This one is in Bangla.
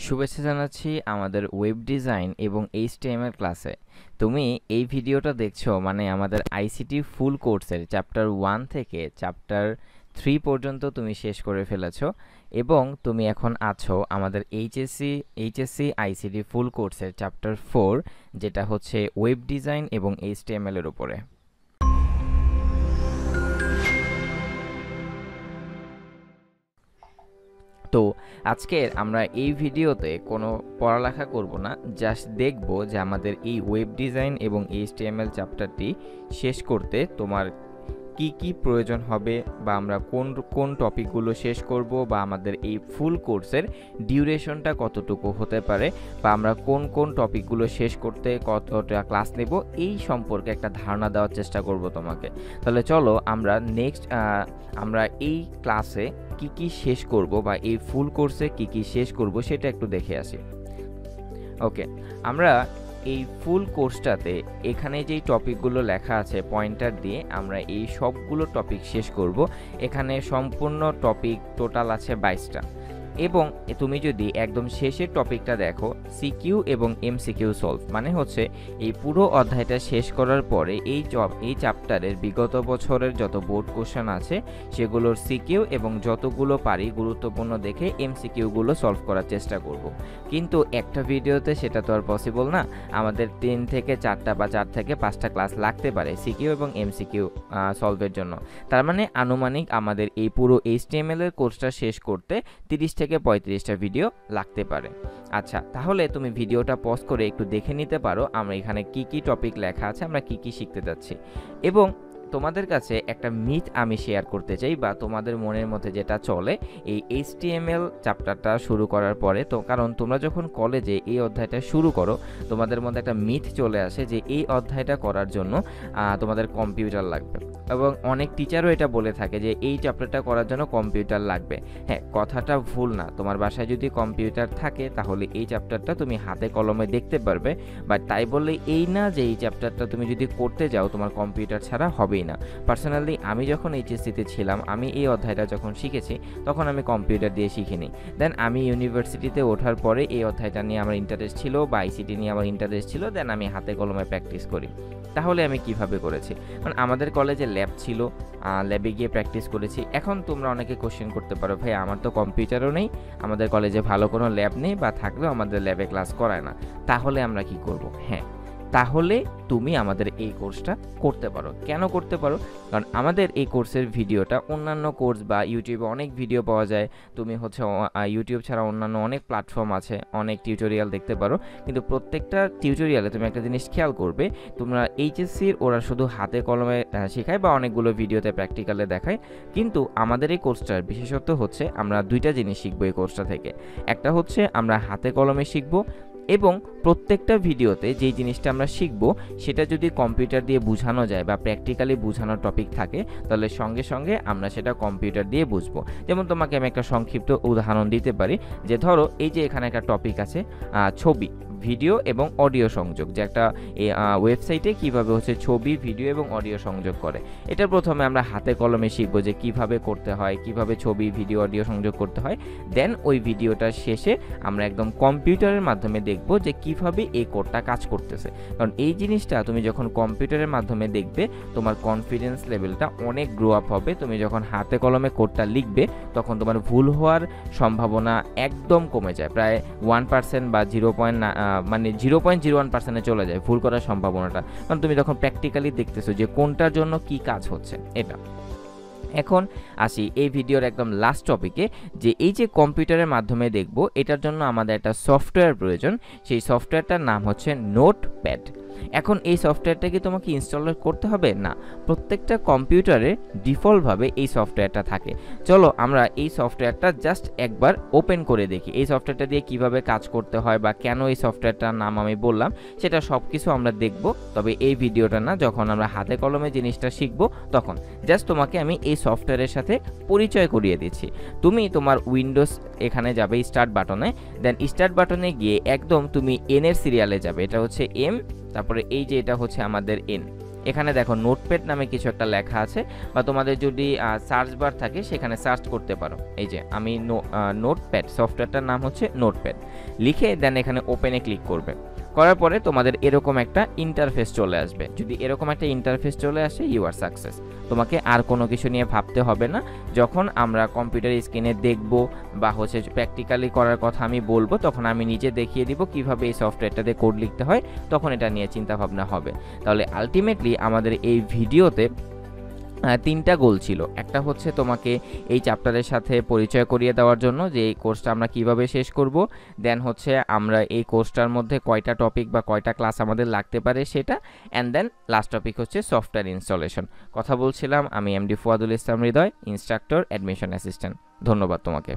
শুভেচ্ছা জানাচ্ছি আমাদের ওয়েব ডিজাইন এবং এইচটিএমএল ক্লাসে। তুমি এই ভিডিওটা দেখছো মানে আমাদের আইসিটি ফুল কোর্সের চ্যাপ্টার 1 থেকে চ্যাপ্টার 3 পর্যন্ত তুমি শেষ করে ফেলেছো এবং তুমি এখন আছো আমাদের এইচএসসি আইসিটি ফুল কোর্সের চ্যাপ্টার 4, যেটা হচ্ছে ওয়েব ডিজাইন এবং এইচটিএমএল এর উপরে। তো আজকের আমরা এই ভিডিওতে কোনো পড়ালেখা করব না, জাস্ট দেখব যে আমাদের এই ওয়েব ডিজাইন এবং এইচটিএমএল চ্যাপ্টারটি শেষ করতে তোমার কি কি প্রয়োজন হবে, বা আমরা কোন কোন টপিকগুলো শেষ করব, বা আমাদের এই ফুল কোর্সের ডিউরেশনটা কতটুকু হতে পারে, বা আমরা কোন কোন টপিকগুলো শেষ করতে কতটা ক্লাস নেব, এই সম্পর্কে একটা ধারণা দেওয়ার চেষ্টা করব তোমাকে। তাহলে চলো আমরা এই ক্লাসে কি কি শেষ করব বা এই ফুল কোর্সে কি কি শেষ করব সেটা একটু দেখে আসি। ওকে, আমরা এই ফুল কোর্সটাতে এখানে যেই টপিকগুলো লেখা আছে পয়েন্টার দিয়ে আমরা এই সবগুলো টপিক শেষ করব। এখানে সম্পূর্ণ টপিক টোটাল আছে 22টা, এবং তুমি যদি একদম শেষের টপিকটা দেখো সিকিউ এবং এমসিকিউ সলভ, মানে হচ্ছে এই পুরো অধ্যায়টা শেষ করার পরে এই চ্যাপ্টারের বিগত বছরের যত বোর্ড কোশ্চেন আছে সেগুলোর সিকিউ এবং যতগুলো পারি গুরুত্বপূর্ণ দেখে এমসিকিউগুলো সলভ করার চেষ্টা করব। কিন্তু একটা ভিডিওতে সেটা তো আর পসিবল না, আমাদের 3 থেকে 4টা বা 4 থেকে 5টা ক্লাস লাগতে পারে সিকিউ এবং এমসিকিউ সলভের জন্য। তার মানে আনুমানিক আমাদের এই পুরো এইচটিএমএল এর কোর্সটা শেষ করতে 30 থেকে 35টা ভিডিও লাগতে পারে। আচ্ছা, তাহলে তুমি ভিডিওটা পজ করে একটু দেখে নিতে পারো আমরা এখানে কি কি টপিক লেখা আছে, আমরা কি কি শিখতে যাচ্ছি। এবং তোমাদের কাছে একটা মিথ আমি শেয়ার করতে চাই, বা তোমাদের মনের মধ্যে যেটা চলে এই এইচটিএমএল চ্যাপ্টারটা শুরু করার পরে, তো কারণ তোমরা যখন কলেজে এই অধ্যায়টা শুরু করো তোমাদের মধ্যে একটা মিথ চলে আসে যে এই অধ্যায়টা করার জন্য তোমাদের কম্পিউটার লাগবে, এবং অনেক টিচারও এটা বলে থাকে যে এই চ্যাপ্টারটা করার জন্য কম্পিউটার লাগবে। হ্যাঁ, কথাটা ভুল না। তোমার বাসায় যদি কম্পিউটার থাকে তাহলে এই চ্যাপ্টারটা তুমি হাতে কলমে দেখতে পারবে, বাট তাই বললে এই না যে এই চ্যাপ্টারটা তুমি যদি করতে যাও তোমার কম্পিউটার ছাড়া হবেই না। পার্সোনালি আমি যখন এইচএসসিতে ছিলাম, আমি এই অধ্যায়টা যখন শিখেছি তখন আমি কম্পিউটার দিয়ে শিখিনি। দেন আমি ইউনিভার্সিটিতে ওঠার পরে এই অধ্যায়টা নিয়ে আমার ইন্টারেস্ট ছিল, বা আইসিটি নিয়ে আমার ইন্টারেস্ট ছিল, দেন আমি হাতে কলমে প্র্যাকটিস করি। তাহলে আমি কিভাবে করেছি? কারণ আমাদের কলেজে ল্যাব ছিল, ল্যাবে গিয়ে প্র্যাকটিস করেছি। এখন তোমরা অনেকে কোশ্চেন করতে পারো, ভাই আমার তো কম্পিউটারও নেই, আমাদের কলেজে ভালো কোনো ল্যাব নেই, বা থাকলেও আমাদের ল্যাবে ক্লাস করায় না, তাহলে আমরা কি করব? হ্যাঁ, তাহলে তুমি আমাদের এই কোর্সটা করতে পারো। কেন করতে পারো? কারণ আমাদের এই কোর্সের ভিডিওটা অন্যান্য কোর্স বা ইউটিউবে অনেক ভিডিও পাওয়া যায়, তুমি হচ্ছে ইউটিউব ছাড়া অন্যান্য অনেক প্ল্যাটফর্ম আছে, অনেক টিউটোরিয়াল দেখতে পারো, কিন্তু প্রত্যেকটা টিউটোরিয়ালে তুমি একটা জিনিস খেয়াল করবে, তোমরা এইচএসসির ওরা শুধু হাতে কলমে শেখায় বা অনেকগুলো ভিডিওতে প্র্যাকটিক্যালে দেখায়, কিন্তু আমাদের এই কোর্সটার বিশেষত্ব হচ্ছে আমরা 2টা জিনিস শিখবো এই কোর্সটা থেকে। একটা হচ্ছে আমরা হাতে কলমে শিখবো, এবং প্রত্যেকটা ভিডিওতে যেই জিনিসটা আমরা শিখব সেটা যদি কম্পিউটার দিয়ে বোঝানো যায় বা প্র্যাকটিক্যালি বোঝানোর টপিক থাকে তাহলে সঙ্গে সঙ্গে আমরা সেটা কম্পিউটার দিয়ে বুঝবো। যেমন তোমাকে আমি একটা সংক্ষিপ্ত উদাহরণ দিতে পারি, যে ধরো এই যে এখানে একটা টপিক আছে ছবি, ভিডিও এবং অডিও সংযোগ, যে একটা ওয়েবসাইটে কিভাবে হচ্ছে ছবি, ভিডিও এবং অডিও সংযোগ করে। এটা প্রথমে আমরা হাতে কলমে শিখবো যে কিভাবে করতে হয়, কিভাবে ছবি, ভিডিও, অডিও সংযোগ করতে হয়। দেন ওই ভিডিওটার শেষে আমরা একদম কম্পিউটারের মাধ্যমে দেখব যে কিভাবে এই কোডটা কাজ করতেছে। কারণ এই জিনিসটা তুমি যখন কম্পিউটারের মাধ্যমে দেখবে তোমার কনফিডেন্স লেভেলটা অনেক গ্রো আপ হবে। তুমি যখন হাতে কলমে কোডটা লিখবে তখন তোমার ভুল হওয়ার সম্ভাবনা একদম কমে যায়, প্রায় 1% বা 0.01% চলে যায় ভুল করার সম্ভাবনাটা, কারণ তুমি তখন প্র্যাকটিক্যালি দেখতেছো যে কোনটার জন্য কি কাজ হচ্ছে। এটা এখন আসি এই ভিডিওর একদম লাস্ট টপিকে, যে এই যে কম্পিউটারের মাধ্যমে দেখব এটার জন্য আমাদের একটা সফটওয়্যার প্রয়োজন। সেই সফটওয়্যারটার নাম হচ্ছে নোটপ্যাড। এখন এই সফটওয়্যারটা কি তোমাকে ইনস্টল করতে হবে? না, প্রত্যেকটা কম্পিউটারে ডিফল্টভাবে এই সফটওয়্যারটা থাকে। চলো আমরা এই সফটওয়্যারটা জাস্ট একবার ওপেন করে দেখি এই সফটওয়্যারটা দিয়ে কিভাবে কাজ করতে হয়, বা কেন এই সফটওয়্যারটার নাম আমি বললাম সেটা সব কিছু আমরা দেখব। তবে এই ভিডিওটা না, যখন আমরা হাতে কলমে জিনিসটা শিখব তখন জাস্ট তোমাকে আমি এই সফটওয়্যারের সাথে পরিচয় করিয়ে দিচ্ছি। তুমি তোমার উইন্ডোজ এখানে যাবে স্টার্ট বাটনে, দেন স্টার্ট বাটনে গিয়ে একদম তুমি এন এর সিরিয়ালে যাবে, এটা হচ্ছে এম, তারপরে এই যে এটা হচ্ছে আমাদের এন, এখানে দেখো নোটপ্যাড নামে কিছু একটা লেখা আছে, বা তোমাদের যদি সার্চ বার থাকে সেখানে সার্চ করতে পারো। এই যে আমি নোটপ্যাড, সফটওয়্যারটার নাম হচ্ছে নোটপ্যাড, লিখে দেন এখানে ওপেনে ক্লিক করবে। করার পরে তোমাদের এরকম একটা ইন্টারফেস চলে আসবে। যদি এরকম একটা ইন্টারফেস চলে আসে, ইউ আর সাকসেস। তোমাকে আর কোনো কিছু নিয়ে ভাবতে হবে না। যখন আমরা কম্পিউটার স্ক্রিনে দেখব বা হচ্ছে প্র্যাকটিক্যালি করার কথা আমি বলবো, তখন আমি নিজে দেখিয়ে দিব কিভাবে এই সফটওয়্যারটাতে কোড লিখতে হয়, তখন এটা নিয়ে চিন্তা ভাবনা হবে। তাহলে আলটিমেটলি আমাদের এই ভিডিওতে 3টা গোল ছিল। একটা হচ্ছে তোমাকে এই চ্যাপ্টারের সাথে পরিচয় করিয়ে দেওয়ার জন্য যে এই কোর্সটা আমরা কিভাবে শেষ করব, দেন হচ্ছে আমরা এই কোর্সটার মধ্যে কয়টা টপিক বা কয়টা ক্লাস আমাদের লাগতে পারে সেটা, অ্যান্ড দেন লাস্ট টপিক হচ্ছে সফটওয়্যার ইনস্টলেশন। কথা বলছিলাম আমি এমডি ফুয়াদুল ইসলাম হৃদয়, ইনস্ট্রাক্টর, অ্যাডমিশন অ্যাসিস্ট্যান্ট। ধন্যবাদ তোমাকে।